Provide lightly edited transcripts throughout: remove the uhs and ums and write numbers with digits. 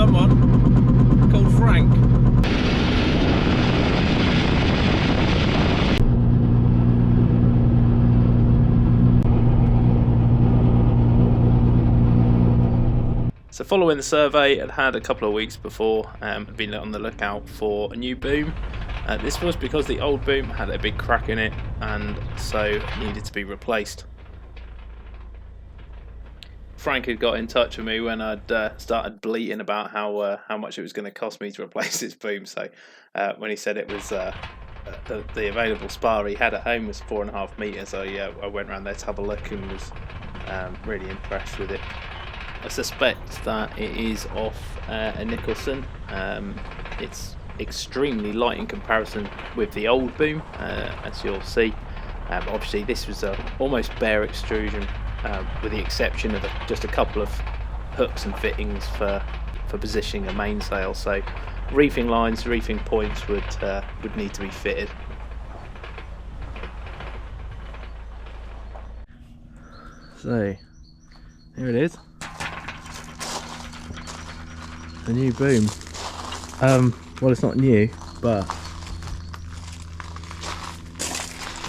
someone called Frank. So following the survey, I'd had a couple of weeks before, I'd been on the lookout for a new boom. This was because the old boom had a big crack in it and so it needed to be replaced. Frank had got in touch with me when I'd started bleating about how much it was going to cost me to replace this boom. So when he said it was the available spar he had at home was 4.5 meters, I went around there to have a look and was really impressed with it. I suspect that it is off a Nicholson. It's extremely light in comparison with the old boom, as you'll see. Obviously this was almost bare extrusion, with the exception of just a couple of hooks and fittings for positioning a mainsail. So reefing lines, reefing points would need to be fitted. So here it is, the new boom. Well, it's not new, but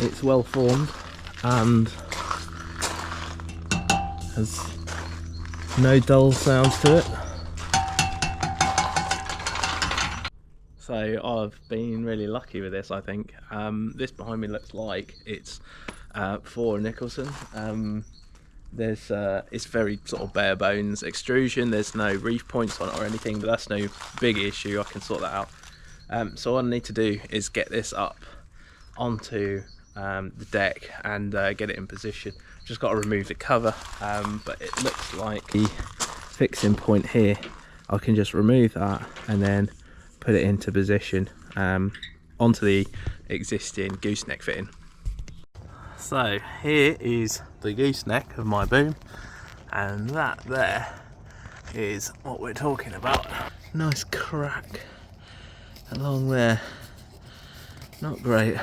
it's well formed and has no dull sounds to it. So I've been really lucky with this, I think. This behind me looks like it's for a Nicholson. It's very sort of bare bones extrusion. There's no reef points on it or anything, but that's no big issue. I can sort that out. So all I need to do is get this up onto the deck and get it in position. Just got to remove the cover, but it looks like the fixing point here, I can just remove that and then put it into position onto the existing gooseneck fitting. So here is the gooseneck of my boom, and that there is what we're talking about. Nice crack along there, not great.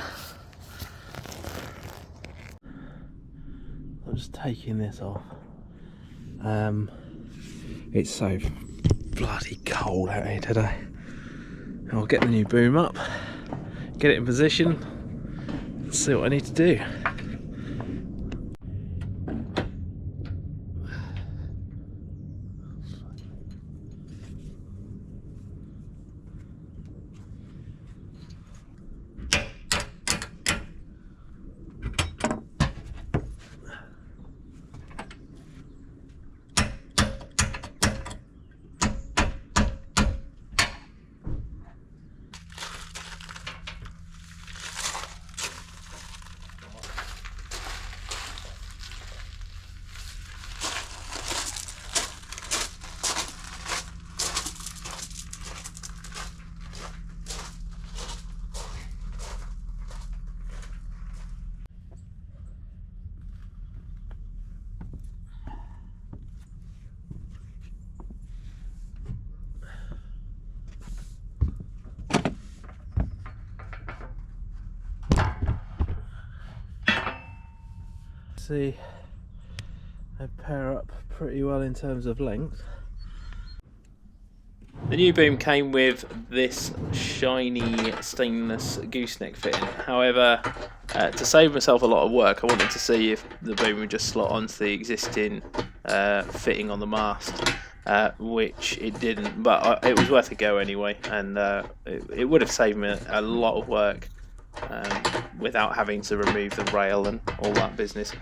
I'm just taking this off. It's so bloody cold out here today. I'll get the new boom up, get it in position, see what I need to do. See, they pair up pretty well in terms of length. The new boom came with this shiny stainless gooseneck fitting. However, to save myself a lot of work, I wanted to see if the boom would just slot onto the existing fitting on the mast, which it didn't, but it was worth a go anyway, and it would have saved me a lot of work without having to remove the rail and all that business.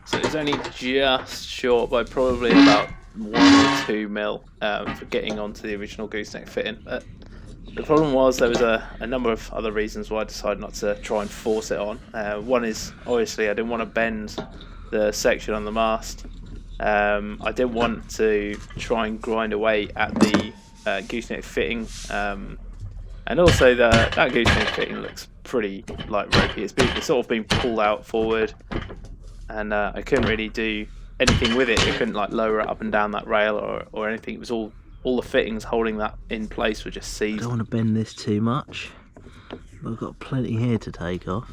So it's only just short by probably about 1 or 2 mil for getting onto the original gooseneck fitting. But the problem was there was a number of other reasons why I decided not to try and force it on. One is obviously I didn't want to bend the section on the mast. I didn't want to try and grind away at the gooseneck fitting. And also that gooseneck fitting looks pretty like ropey. It's sort of been pulled out forward, and I couldn't really do anything with it. I couldn't like lower it up and down that rail or anything. It was all the fittings holding that in place were just seized. I don't want to bend this too much, but I've got plenty here to take off.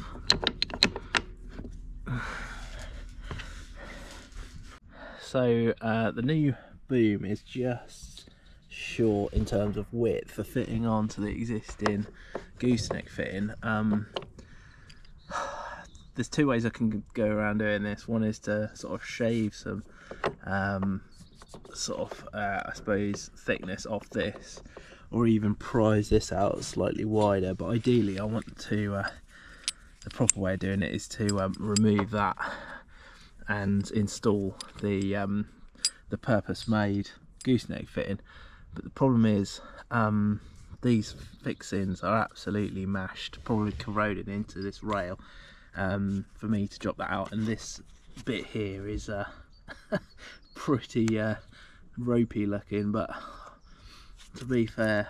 So the new boom is just short in terms of width for fitting onto the existing gooseneck fitting. There's two ways I can go around doing this. One is to sort of shave some I suppose thickness off this, or even prise this out slightly wider, but ideally I want to the proper way of doing it is to remove that and install the purpose-made gooseneck fitting. But the problem is these fixings are absolutely mashed, probably corroded into this rail for me to drop that out, and this bit here is pretty ropey looking, but to be fair,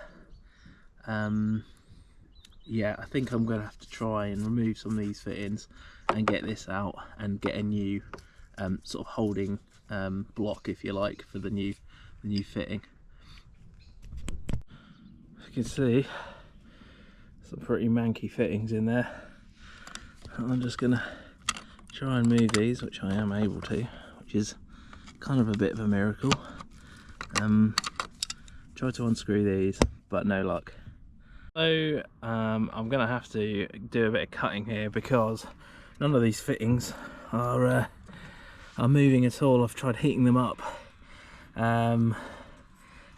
yeah, I think I'm gonna have to try and remove some of these fittings and get this out and get a new sort of holding block, if you like, for the new fitting. As you can see, some pretty manky fittings in there. I'm just gonna try and move these, which I am able to, which is kind of a bit of a miracle. Try to unscrew these, but no luck. So I'm gonna have to do a bit of cutting here because none of these fittings are moving at all. I've tried heating them up,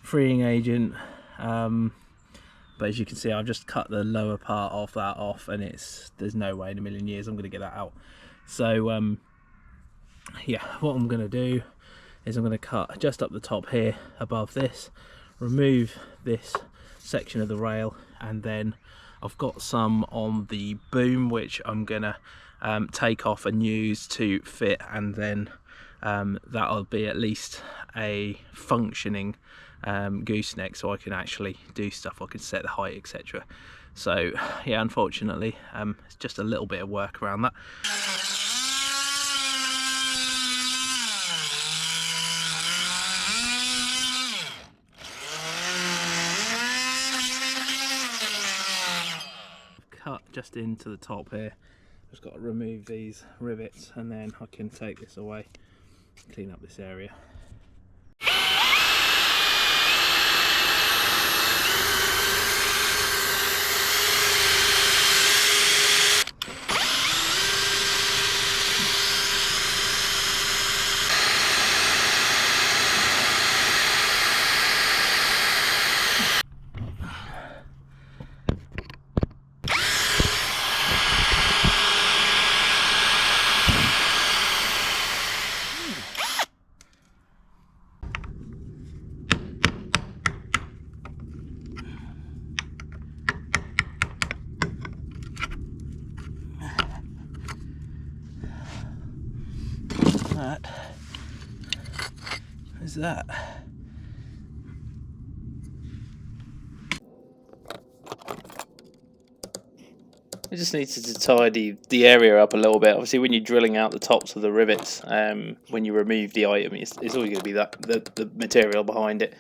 freeing agent, but as you can see, I've just cut the lower part of that off, and there's no way in a million years I'm going to get that out. So yeah, what I'm going to do is I'm going to cut just up the top here above this, remove this section of the rail, and then I've got some on the boom which I'm going to take off and use to fit, and then that'll be at least a functioning gooseneck, so I can actually do stuff. I can set the height, etc. So yeah, unfortunately it's just a little bit of work around that. Cut just into the top here. Just got to remove these rivets, and then I can take this away, clean up this area. That is that. I just needed to tidy the area up a little bit. Obviously, when you're drilling out the tops of the rivets, when you remove the item, it's always going to be the material behind it.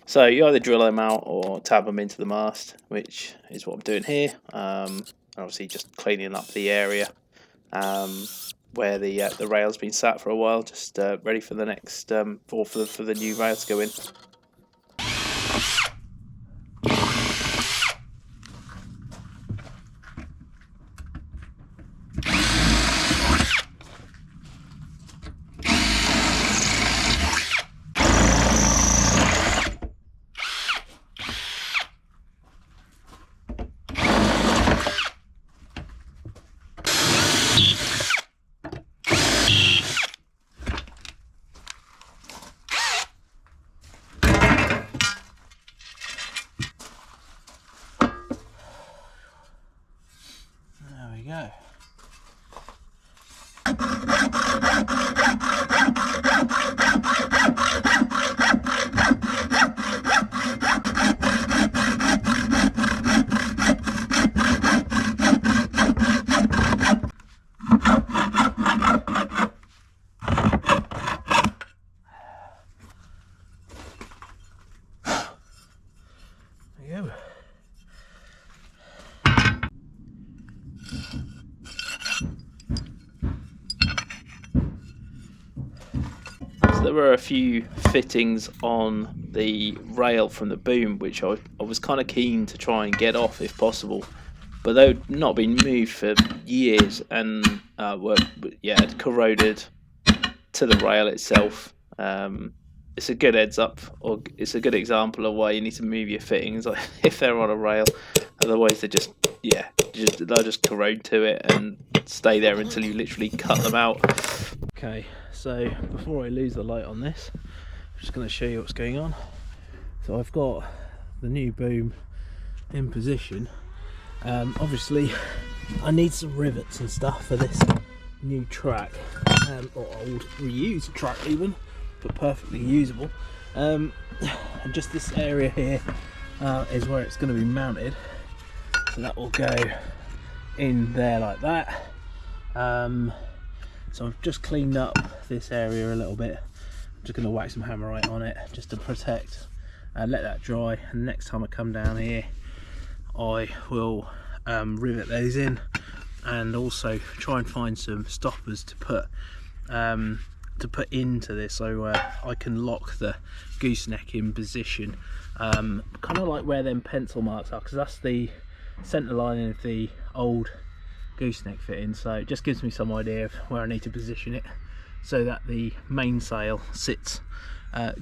So you either drill them out or tab them into the mast, which is what I'm doing here. And obviously, just cleaning up the area where the rail's been sat for a while, just ready for the next for the new rail to go in. Go. There you go. there were a few fittings on the rail from the boom which I was kind of keen to try and get off if possible, but they've not been moved for years and had corroded to the rail itself. It's a good heads up, or it's a good example of why you need to move your fittings if they're on a rail. Otherwise, they'll just corrode to it and stay there until you literally cut them out. Okay, so before I lose the light on this, I'm just going to show you what's going on. So I've got the new boom in position. Obviously, I need some rivets and stuff for this new track, or old reused track even, but perfectly usable. And just this area here is where it's going to be mounted. So that will go in there like that. So I've just cleaned up this area a little bit. I'm just going to whack some hammerite on it just to protect, let that dry, and next time I come down here I will rivet those in, and also try and find some stoppers to put into this, so I can lock the gooseneck in position, kind of like where them pencil marks are, because that's the centre line of the old gooseneck fitting. So it just gives me some idea of where I need to position it so that the mainsail sits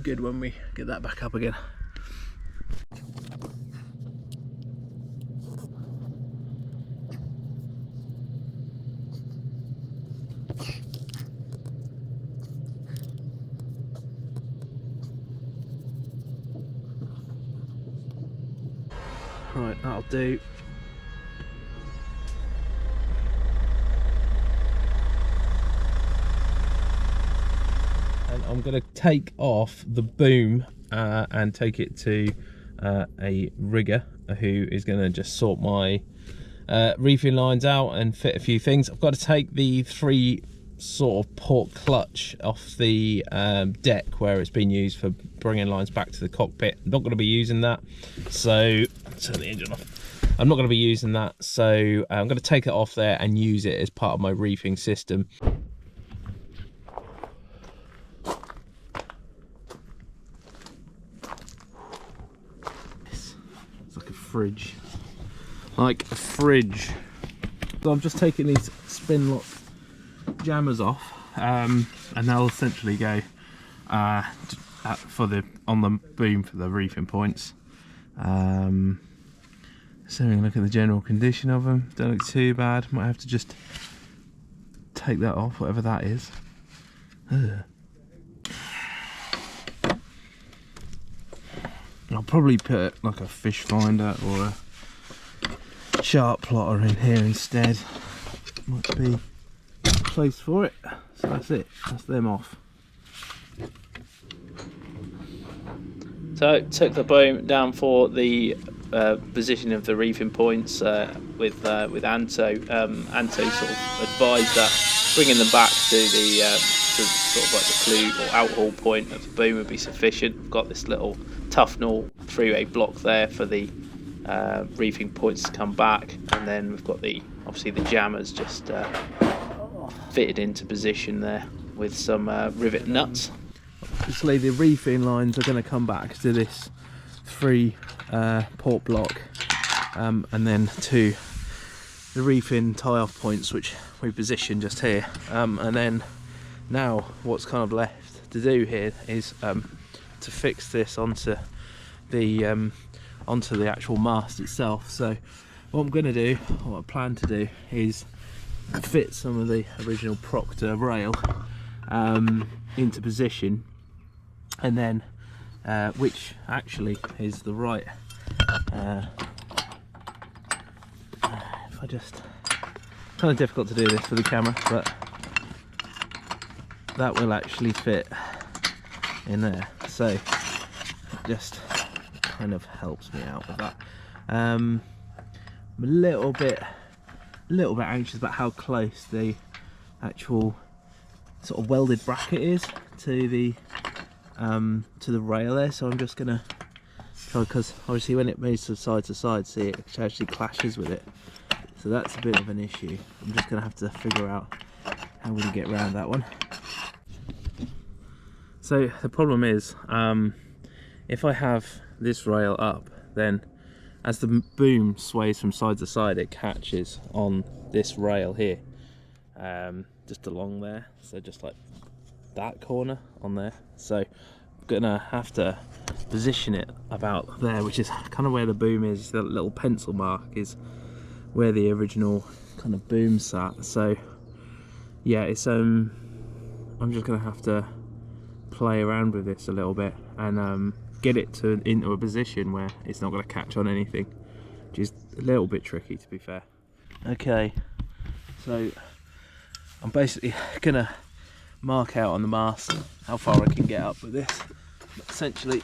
good when we get that back up again. Right, that'll do. And I'm going to take off the boom and take it to a rigger who is going to just sort my reefing lines out and fit a few things. I've got to take the 3 sort of port clutch off the deck where it's been used for bringing lines back to the cockpit. I'm not going to be using that, so turn the engine off. I'm not going to be using that, so I'm going to take it off there and use it as part of my reefing system. It's like a fridge, So I'm just taking these spin lock jammers off, and they'll essentially go on the boom for the reefing points. So we can look at the general condition of them. Don't look too bad. Might have to just take that off, whatever that is. I'll probably put like a fish finder or a sharp plotter in here instead. Might be place for it. So that's it, that's them off. So took the boom down for the position of the reefing points with Anto. Anto sort of advised that bringing them back to the sort of like the clue or outhaul point of the boom would be sufficient. We've got this little Tufnell 3-way block there for the reefing points to come back, and then we've got obviously the jammers just fitted into position there with some rivet nuts. Obviously the reefing lines are going to come back to this 3 port block, and then to the reefing tie-off points which we positioned just here, and then now what's kind of left to do here is to fix this onto the actual mast itself. So what I'm going to do, what I plan to do, is fit some of the original Proctor rail into position, and then which actually is the right if I just, kind of difficult to do this for the camera, but that will actually fit in there, so it just kind of helps me out with that. I'm a little bit anxious about how close the actual sort of welded bracket is to the rail there, so I'm just gonna try, because obviously when it moves to side, see, it actually clashes with it, so that's a bit of an issue. I'm just gonna have to figure out how we can get around that one. So the problem is, if I have this rail up, then as the boom sways from side to side, it catches on this rail here, just along there. So just like that corner on there. So I'm gonna have to position it about there, which is kind of where the boom is. The little pencil mark is where the original kind of boom sat. So yeah, it's I'm just gonna have to play around with this a little bit and get it into a position where it's not going to catch on anything, which is a little bit tricky, to be fair. Okay, so I'm basically gonna mark out on the mast how far I can get up with this. But essentially,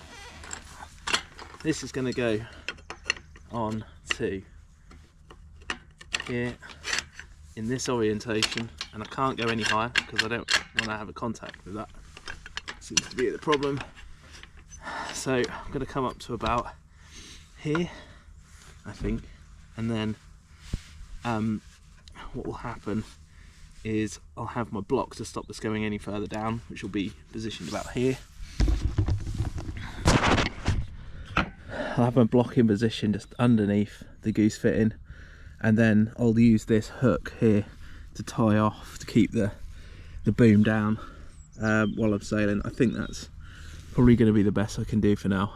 this is going to go on to here in this orientation, and I can't go any higher because I don't want to have a contact with that. Seems to be the problem. So I'm going to come up to about here, I think, and then what will happen is I'll have my block to stop this going any further down, which will be positioned about here. I'll have my block in position just underneath the goose fitting, and then I'll use this hook here to tie off to keep the boom down while I'm sailing. I think that's probably going to be the best I can do for now.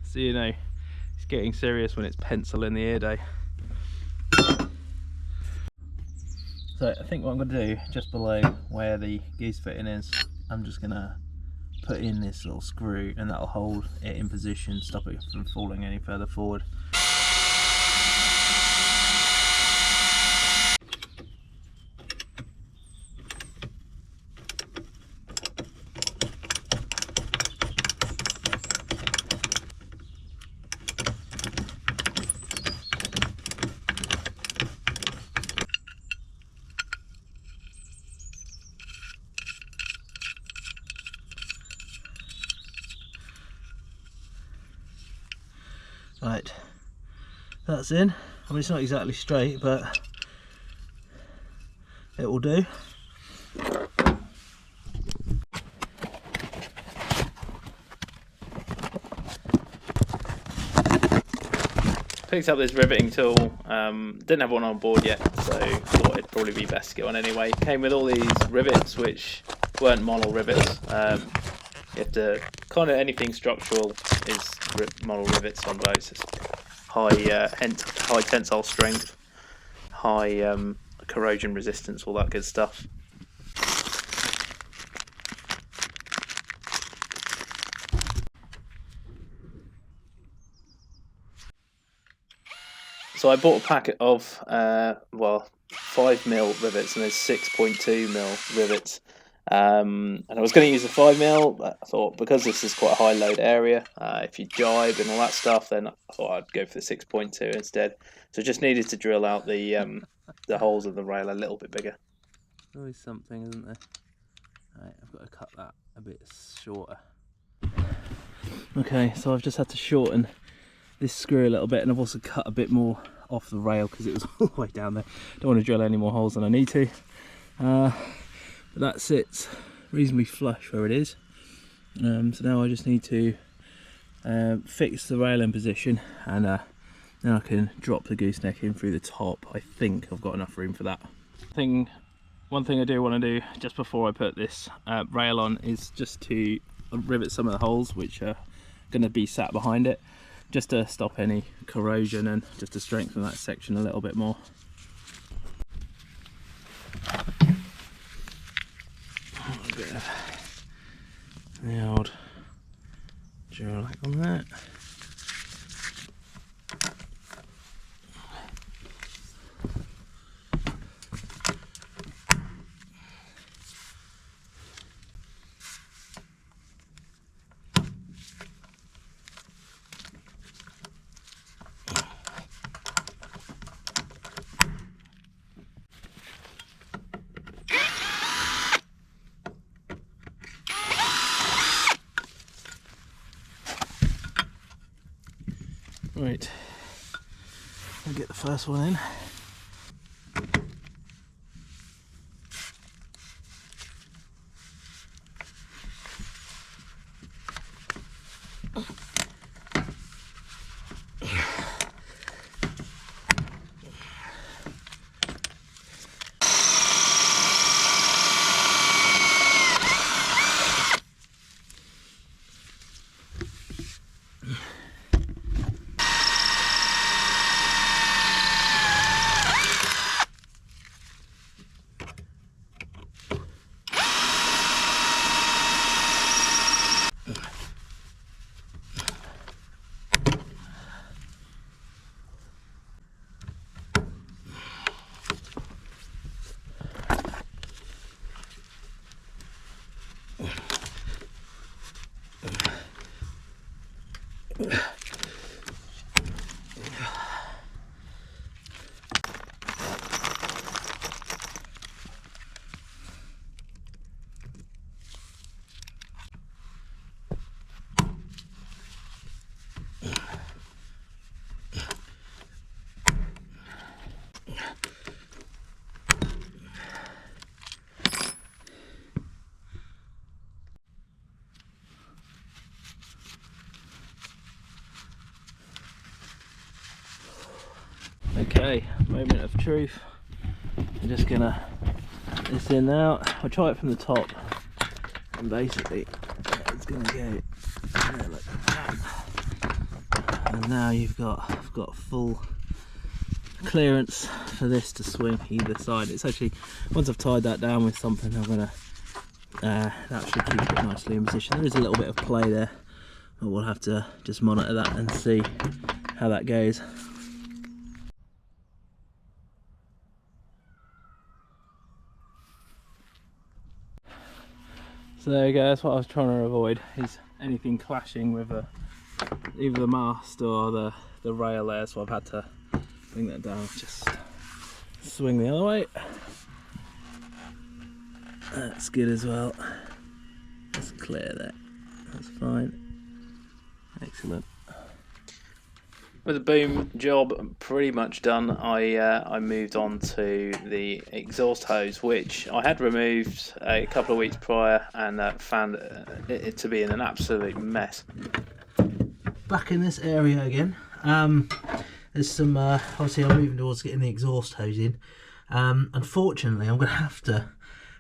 So you know, it's getting serious when it's pencil in the ear day. So I think what I'm going to do, just below where the goose fitting is, I'm just going to put in this little screw, and that'll hold it in position, stop it from falling any further forward. Right, that's in. I mean, it's not exactly straight, but it will do. Picked up this riveting tool, didn't have one on board yet, so thought it'd probably be best to get one anyway. Came with all these rivets, which weren't model rivets. You have to, kind of anything structural is model rivets on boats. It's high tensile strength, high corrosion resistance, all that good stuff. So I bought a packet of, well, 5mm rivets, and there's 6.2mm rivets. And I was going to use the 5mm, but I thought because this is quite a high load area, if you jibe and all that stuff, then I thought I'd go for the 6.2 instead. So just needed to drill out the holes of the rail a little bit bigger. Always something, isn't there? Right, I've got to cut that a bit shorter. Okay, so I've just had to shorten this screw a little bit, and I've also cut a bit more off the rail because it was all the way down there. Don't want to drill any more holes than I need to. But that sits reasonably flush where it is. So now I just need to fix the rail in position, and then I can drop the gooseneck in through the top. I think I've got enough room for that. One thing I do want to do just before I put this rail on is just to rivet some of the holes which are going to be sat behind it, just to stop any corrosion and just to strengthen that section a little bit more. A bit of the old Duralac on that. get the first one in. Okay, moment of truth. I'm just gonna put this in now. I'll try it from the top, and basically it's gonna go there like that. And now I've got full clearance for this to swing either side. It's actually, once I've tied that down with something, I'm gonna that should keep it nicely in position. There is a little bit of play there, but we'll have to just monitor that and see how that goes. So there you go, that's what I was trying to avoid, is anything clashing with either the mast or the rail there, so I've had to bring that down, just swing the other way. That's good as well. That's clear there, that's fine. Excellent. With the boom job pretty much done, I moved on to the exhaust hose, which I had removed a couple of weeks prior and found it to be in an absolute mess. Back in this area again. There's some, obviously I'm moving towards getting the exhaust hose in. Unfortunately I'm going to have to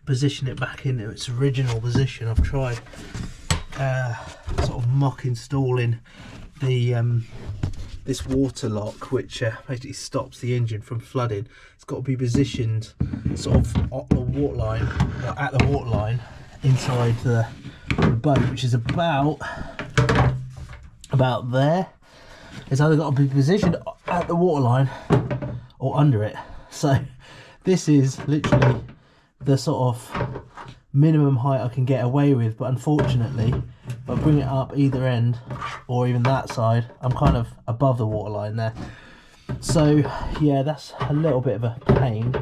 position it back into its original position. I've tried sort of mock installing the this water lock, which basically stops the engine from flooding. It's got to be positioned sort of at the waterline inside the boat, which is about there. It's either got to be positioned at the waterline or under it. So this is literally the sort of minimum height I can get away with, but unfortunately if I bring it up either end or even that side, I'm kind of above the waterline there. So yeah, that's a little bit of a pain,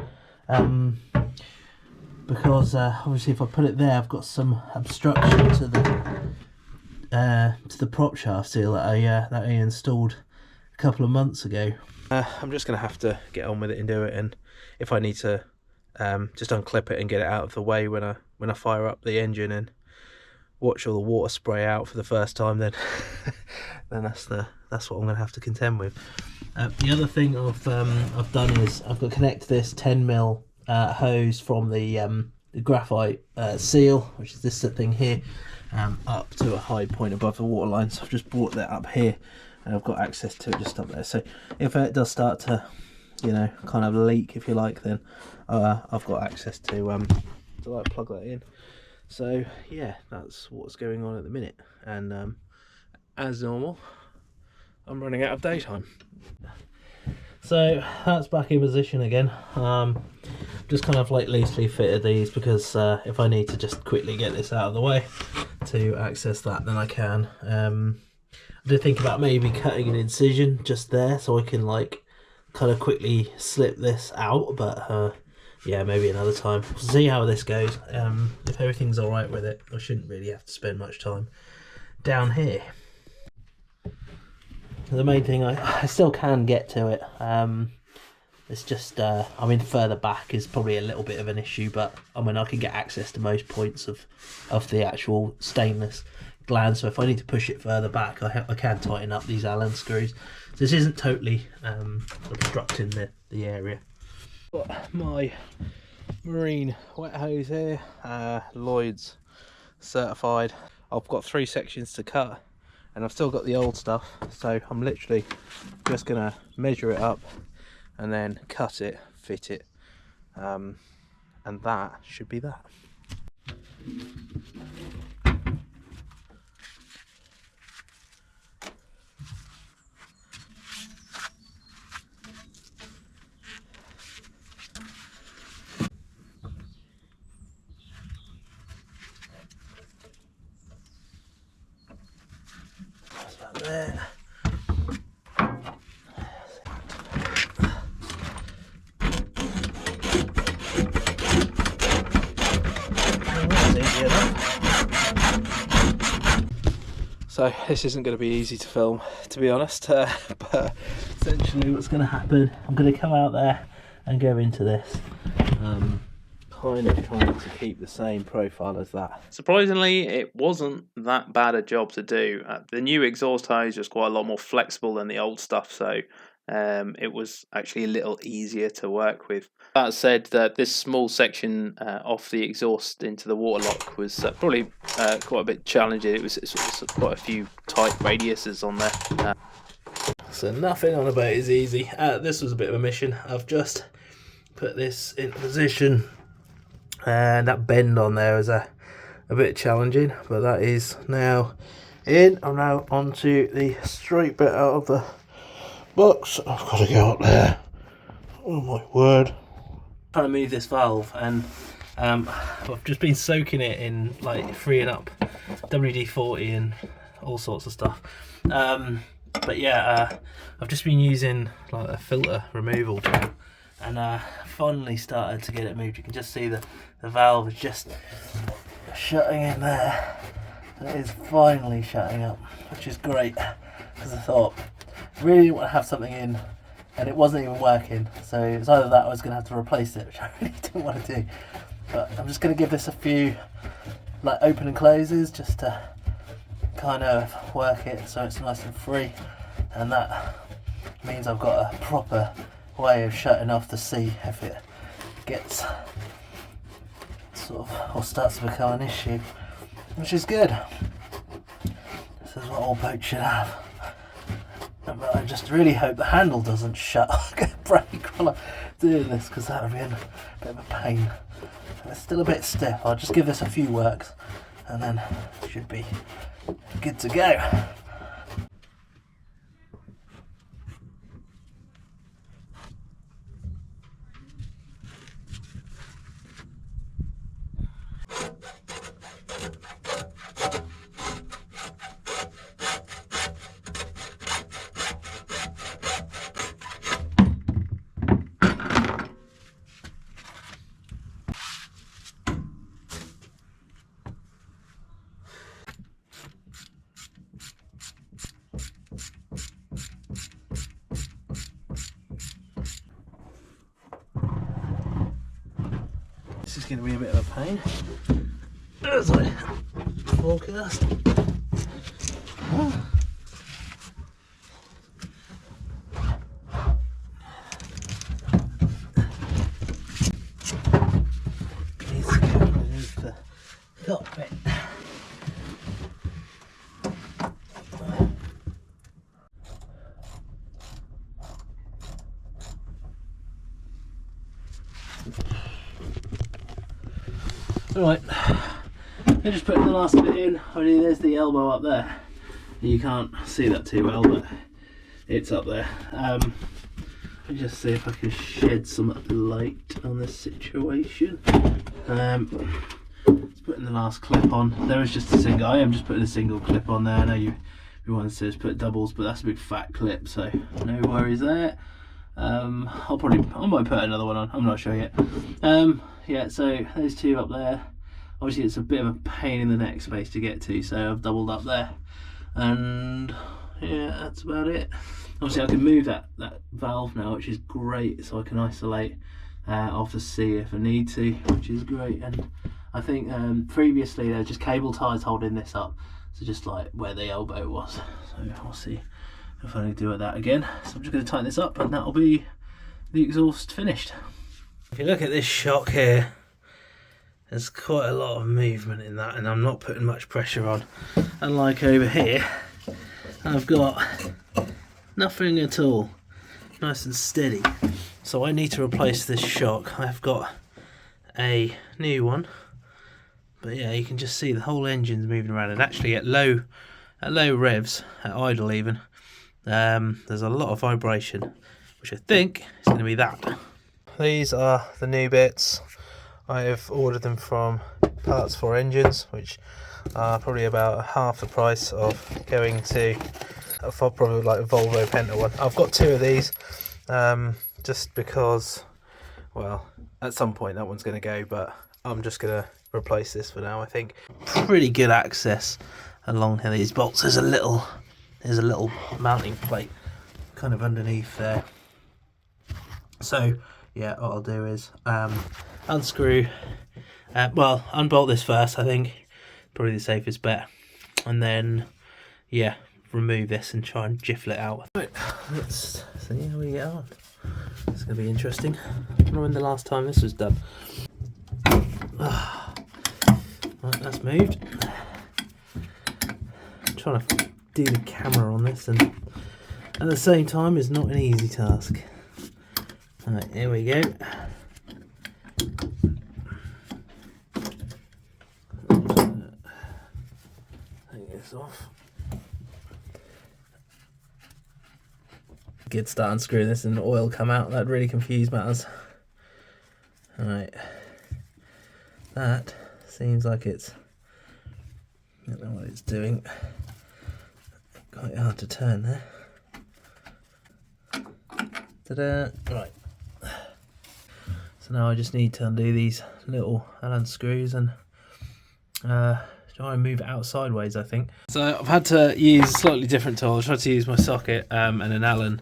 because obviously if I put it there, I've got some obstruction to the prop shaft seal that I installed a couple of months ago. I'm just gonna have to get on with it and do it, and if I need to just unclip it and get it out of the way when I fire up the engine and watch all the water spray out for the first time, then then that's what I'm gonna have to contend with. The other thing I've done is I've got to connect this 10mm hose from the graphite seal, which is this thing here, up to a high point above the waterline. So I've just brought that up here, and I've got access to it just up there. So if it does start to, you know, kind of leak, if you like, then I've got access to like plug that in. So yeah, that's what's going on at the minute, and as normal, I'm running out of daytime. So that's back in position again. Just kind of like loosely fitted these because if I need to just quickly get this out of the way to access that, then I can. I did think about maybe cutting an incision just there so I can like kind of quickly slip this out, but yeah, maybe another time. We'll see how this goes. If everything's alright with it, I shouldn't really have to spend much time down here. The main thing, I still can get to it. It's just, I mean, further back is probably a little bit of an issue, but I mean, I can get access to most points of the actual stainless gland. So if I need to push it further back, I can tighten up these Allen screws. So this isn't totally obstructing the area. Got my marine wet hose here, Lloyd's certified. I've got 3 sections to cut, and I've still got the old stuff, so I'm literally just gonna measure it up and then cut it, fit it, and that should be that. That's about there. So this isn't going to be easy to film, to be honest, but essentially what's going to happen, I'm going to come out there and go into this, kind of trying to keep the same profile as that. Surprisingly, it wasn't that bad a job to do. The new exhaust hose was quite a lot more flexible than the old stuff, so it was actually a little easier to work with. That said, this small section off the exhaust into the water lock was probably quite a bit challenging. It was quite a few tight radiuses on there. So nothing on about is easy. This was a bit of a mission. I've just put this in position, and that bend on there is a bit challenging, but that is now in. I'm now onto the straight bit out of the box. I've got to go up there. Oh my word. Trying to move this valve, and I've just been soaking it in, like, freeing up WD-40 and all sorts of stuff. But yeah, I've just been using like a filter removal tool, and finally started to get it moved. You can just see the valve is just shutting in there. It is finally shutting up, which is great, because I thought I really didn't want to have something in and it wasn't even working, so it's either that or I was going to have to replace it, which I really didn't want to do. But I'm just going to give this a few like open and closes just to kind of work it so it's nice and free, and that means I've got a proper way of shutting off the sea if it gets sort of or starts to become an issue, which is good. This is what all boats should have. But I just really hope the handle doesn't shut. I'll get break while I'm doing this, because that would be a bit of a pain. It's still a bit stiff. I'll just give this a few works and then it should be good to go. This is going to be a bit of a pain, as I forecast. Needs to go underneath the cockpit. Right, I'm just putting the last bit in. Already there's the elbow up there. You can't see that too well, but it's up there. Let me just see if I can shed some light on this situation. Just putting the last clip on. There is just a single. I am just putting a single clip on there. I know you wanted to put doubles, but that's a big fat clip, so no worries there. I might put another one on. I'm not sure yet. Yeah, so those two up there. Obviously it's a bit of a pain in the neck space to get to, so I've doubled up there, and yeah, that's about it. Obviously I can move that valve now, which is great, so I can isolate off the sea if I need to, which is great. And I think previously there were just cable ties holding this up, so just like where the elbow was. So I'll see if I need to do that again. So I'm just going to tighten this up and that'll be the exhaust finished. If you look at this shock here, there's quite a lot of movement in that, and I'm not putting much pressure on. Unlike over here, I've got nothing at all, nice and steady. So I need to replace this shock. I've got a new one, but yeah, you can just see the whole engine's moving around, and actually at low revs, at idle even, there's a lot of vibration, which I think is going to be that. These are the new bits. I've ordered them from Parts for Engines, which are probably about half the price of going to probably like a Volvo Penta one. I've got two of these just because, well, at some point that one's going to go, but I'm just going to replace this for now. I think pretty good access along here. These bolts, there's a little mounting plate kind of underneath there. So yeah, what I'll do is unscrew, well, unbolt this first, I think, probably the safest bet, and then yeah, remove this and try and jiffle it out. Right, let's see how we get on. It's going to be interesting. I don't know when the last time this was done. Right, that's moved. I'm trying to do the camera on this, and at the same time is not an easy task. Right, here we go. Take this off. Good start unscrewing this and oil come out. That'd really confuse matters. Alright. That seems like it's, I don't know what it's doing. Quite hard to turn there. Ta-da! Right. So now I just need to undo these little Allen screws and try and move it out sideways, I think. So I've had to use a slightly different tool. I tried to use my socket and an Allen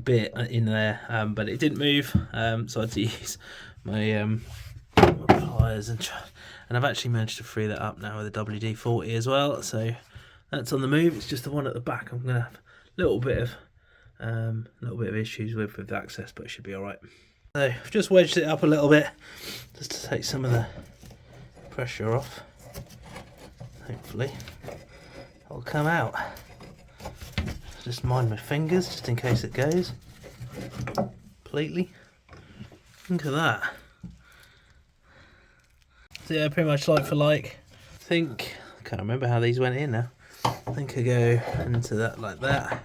bit in there, but it didn't move, so I had to use my pliers, and I've actually managed to free that up now with a WD-40 as well, so that's on the move. It's just the one at the back I'm going to have a little bit of issues with access, but it should be alright. So I've just wedged it up a little bit just to take some of the pressure off. Hopefully it'll come out. Just mind my fingers just in case it goes completely. Look at that. So yeah, pretty much like for like. I can't remember how these went in now. I think I go into that like that.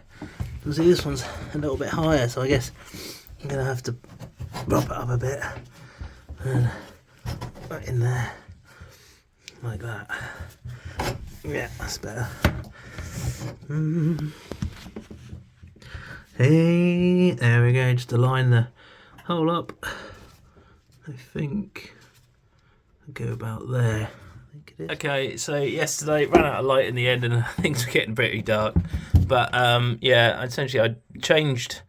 You see, this one's a little bit higher, so I guess I'm going to have to prop it up a bit and put in there like that. Yeah, that's better. Hey, there we go, just align the hole up. I think I'll go about there. I think it is. Okay, so yesterday ran out of light in the end and things were getting pretty dark. But yeah, essentially I changed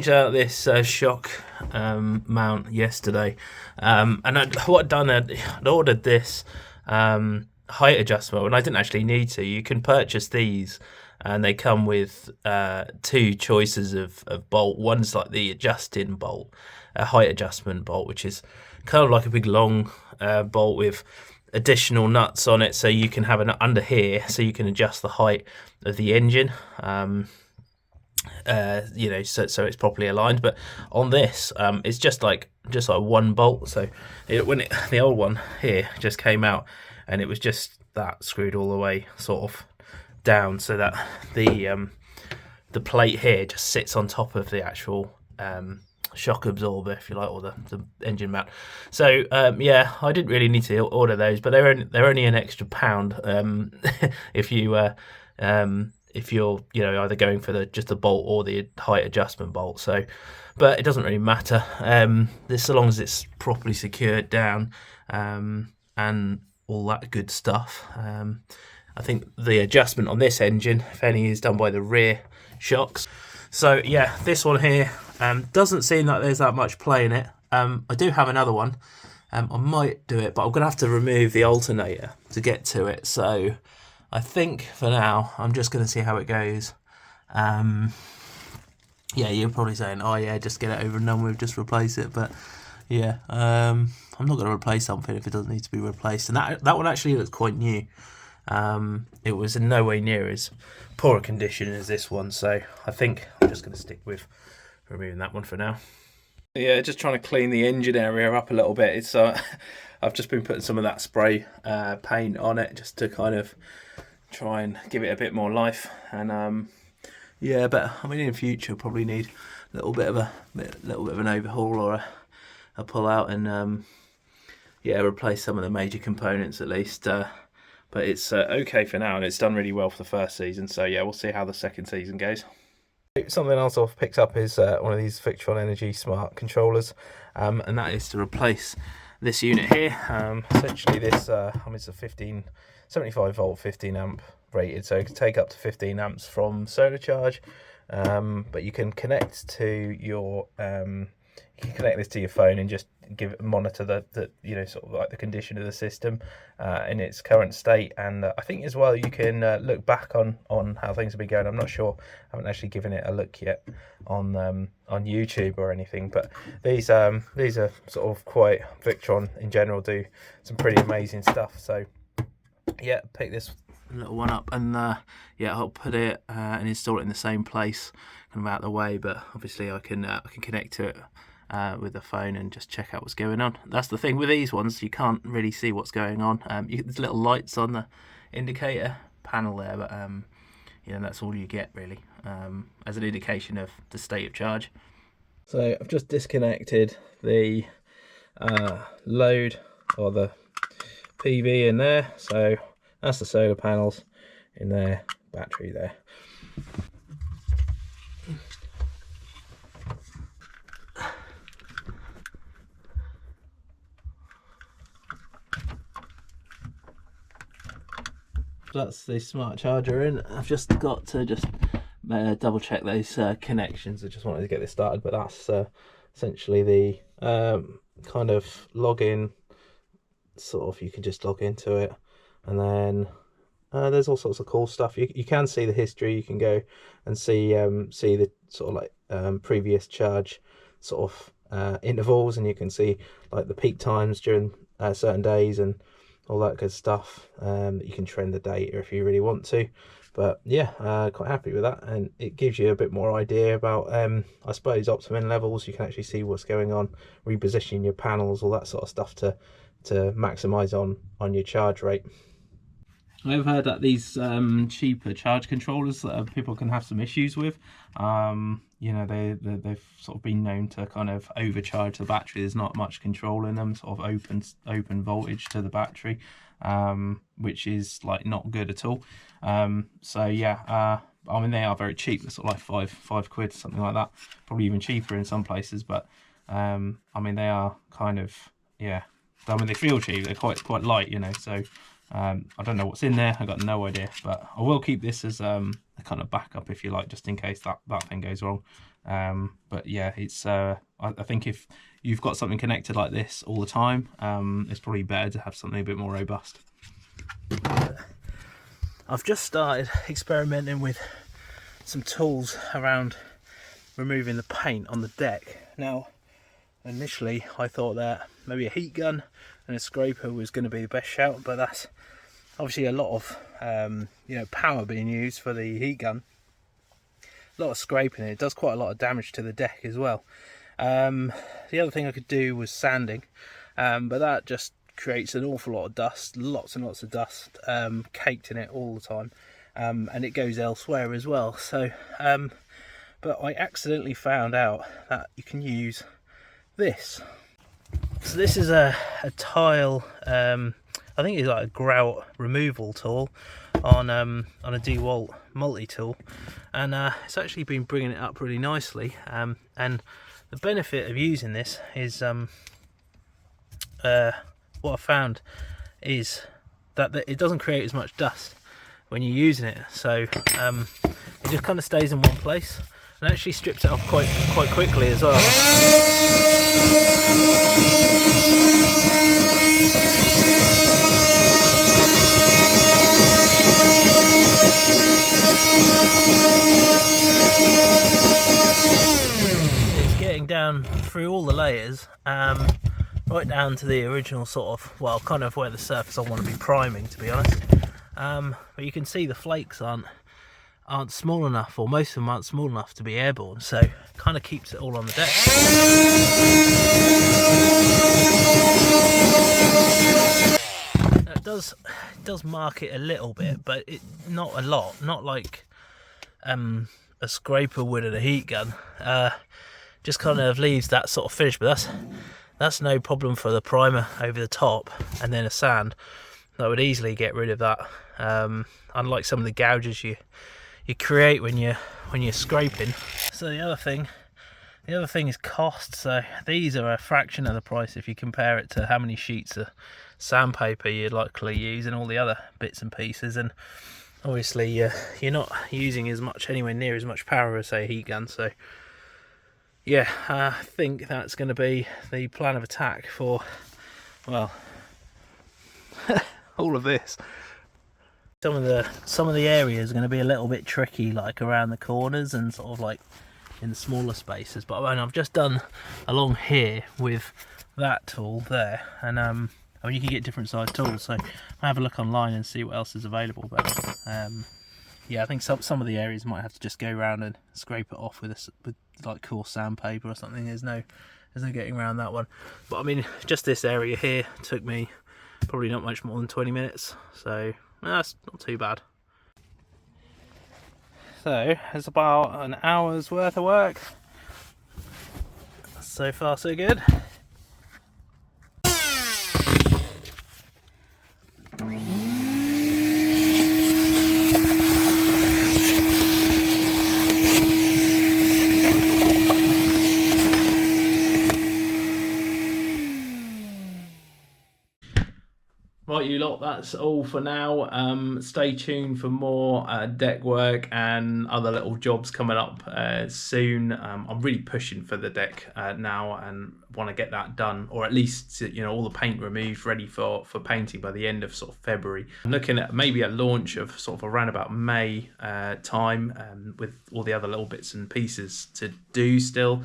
out this shock mount yesterday, and what I'd done, I'd ordered this height adjustment, and I didn't actually need to. You can purchase these, and they come with two choices of bolt. One's like the adjusting bolt, a height adjustment bolt, which is kind of like a big long bolt with additional nuts on it, so you can have an under here, so you can adjust the height of the engine, you know, so it's properly aligned. But on this, it's just like one bolt. So the old one here just came out, and it was just that screwed all the way sort of down, so that the plate here just sits on top of the actual shock absorber, if you like, or the engine mount. So yeah, I didn't really need to order those, but they're only an extra £1 if you're either going for just the bolt or the height adjustment bolt. So, but it doesn't really matter. This, so long as it's properly secured down and all that good stuff. I think the adjustment on this engine, if any, is done by the rear shocks. So yeah, this one here doesn't seem like there's that much play in it. I do have another one. I might do it, but I'm going to have to remove the alternator to get to it. So I think for now, I'm just going to see how it goes. Yeah, you're probably saying, oh yeah, just get it over and done with, just replace it. But yeah, I'm not going to replace something if it doesn't need to be replaced. And that one actually looks quite new. It was in no way near as poor a condition as this one, so I think I'm just going to stick with removing that one for now. Yeah, just trying to clean the engine area up a little bit. It's I've just been putting some of that spray paint on it just to kind of try and give it a bit more life. And yeah, but I mean, in the future, probably need a little bit of an overhaul or a pull out, and yeah, replace some of the major components at least. But it's okay for now, and it's done really well for the first season. So yeah, we'll see how the second season goes. Something else I've picked up is one of these Victron Energy Smart controllers, and that is to replace this unit here. Essentially, this it's a 75 volt, 15 amp rated, so it can take up to 15 amps from solar charge. But you can connect to your you can connect this to your phone and just monitor the sort of like the condition of the system in its current state. And I think as well you can look back on how things have been going. I'm not sure, I haven't actually given it a look yet on YouTube or anything, but these are sort of quite, Victron in general do some pretty amazing stuff. So yeah, pick this little one up, and yeah, I'll put it and install it in the same place, kind of out of the way, but obviously I can connect to it with the phone and just check out what's going on. That's the thing with these ones, you can't really see what's going on. There's little lights on the indicator panel there, but that's all you get really as an indication of the state of charge. So I've just disconnected the load or the PV in there, so that's the solar panels in there, battery there. That's the smart charger in. I've just got to double check those connections. I just wanted to get this started, but that's essentially the kind of login, sort of, you can just log into it, and then there's all sorts of cool stuff. You can see the history, you can go and see the sort of like previous charge sort of intervals, and you can see like the peak times during certain days and all that good stuff. You can trend the data if you really want to, but yeah, quite happy with that, and it gives you a bit more idea about I suppose optimum levels. You can actually see what's going on, repositioning your panels, all that sort of stuff to maximize on your charge rate. I've heard that these cheaper charge controllers that people can have some issues with. They've sort of been known to kind of overcharge the battery. There's not much control in them, sort of open voltage to the battery, which is like not good at all. So yeah, I mean, they are very cheap. They're sort of like five quid, something like that. Probably even cheaper in some places, but I mean, they are kind of, yeah. I mean, they feel cheap. They're quite light, so. I don't know what's in there, I got no idea, but I will keep this as a kind of backup, if you like, just in case that thing goes wrong. But yeah, it's I think if you've got something connected like this all the time, it's probably better to have something a bit more robust. I've just started experimenting with some tools around removing the paint on the deck. Now, initially I thought that maybe a heat gun and a scraper was going to be the best shout, but that's obviously a lot of power being used for the heat gun. A lot of scraping, it does quite a lot of damage to the deck as well. The other thing I could do was sanding, but that just creates an awful lot of dust, lots and lots of dust caked in it all the time, and it goes elsewhere as well. So but I accidentally found out that you can use this. So this is a tile, I think it's like a grout removal tool on a DeWalt multi-tool, and it's actually been bringing it up really nicely. And the benefit of using this is what I found is that it doesn't create as much dust. when you're using it. So it just kind of stays in one place, and actually strips it off quite quickly as well. It's getting down through all the layers, right down to the original sort of, well, kind of where the surface I want to be priming, to be honest. But you can see the flakes aren't small enough, or most of them aren't small enough to be airborne, so it kind of keeps it all on the deck. It does mark it a little bit, but not a lot, not like a scraper would at a heat gun. Just kind of leaves that sort of finish, but that's no problem for the primer over the top, and then a sand that would easily get rid of that. Unlike some of the gouges you create when you're scraping. So the other thing is cost. So these are a fraction of the price if you compare it to how many sheets of sandpaper you'd likely use and all the other bits and pieces. And obviously you're not using anywhere near as much power as, say, a heat gun. So yeah, I think that's going to be the plan of attack for, well, all of this. Some of the areas are going to be a little bit tricky, like around the corners and sort of like in the smaller spaces. But I've just done along here with that tool there, and I mean, you can get different size tools, so I'll have a look online and see what else is available. But yeah, I think some of the areas might have to just go around and scrape it off with like coarse sandpaper or something. There's no getting around that one. But I mean, just this area here took me probably not much more than 20 minutes, so that's not too bad. So it's about an hour's worth of work. So far so good. Right, you lot, that's all for now. Stay tuned for more deck work and other little jobs coming up soon. I'm really pushing for the deck now and want to get that done, or at least, you know, all the paint removed, ready for painting by the end of sort of February. I'm looking at maybe a launch of sort of around about May time, with all the other little bits and pieces to do still.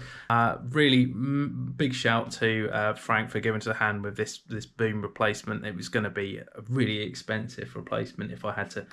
Really big shout to Frank for giving us a hand with this boom replacement. It was going to be a really expensive replacement if I had to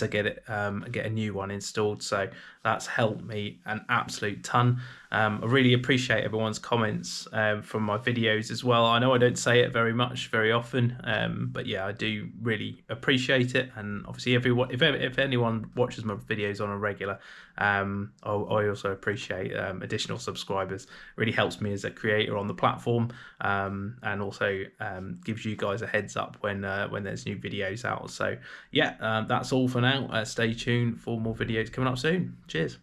get a new one installed, so that's helped me an absolute ton. I really appreciate everyone's comments from my videos as well. I know I don't say it very often, but yeah, I do really appreciate it. And obviously if anyone watches my videos on a regular, I also appreciate additional subscribers. It really helps me as a creator on the platform, and also gives you guys a heads up when there's new videos out. So yeah, that's all for now. Stay tuned for more videos coming up soon. Cheers.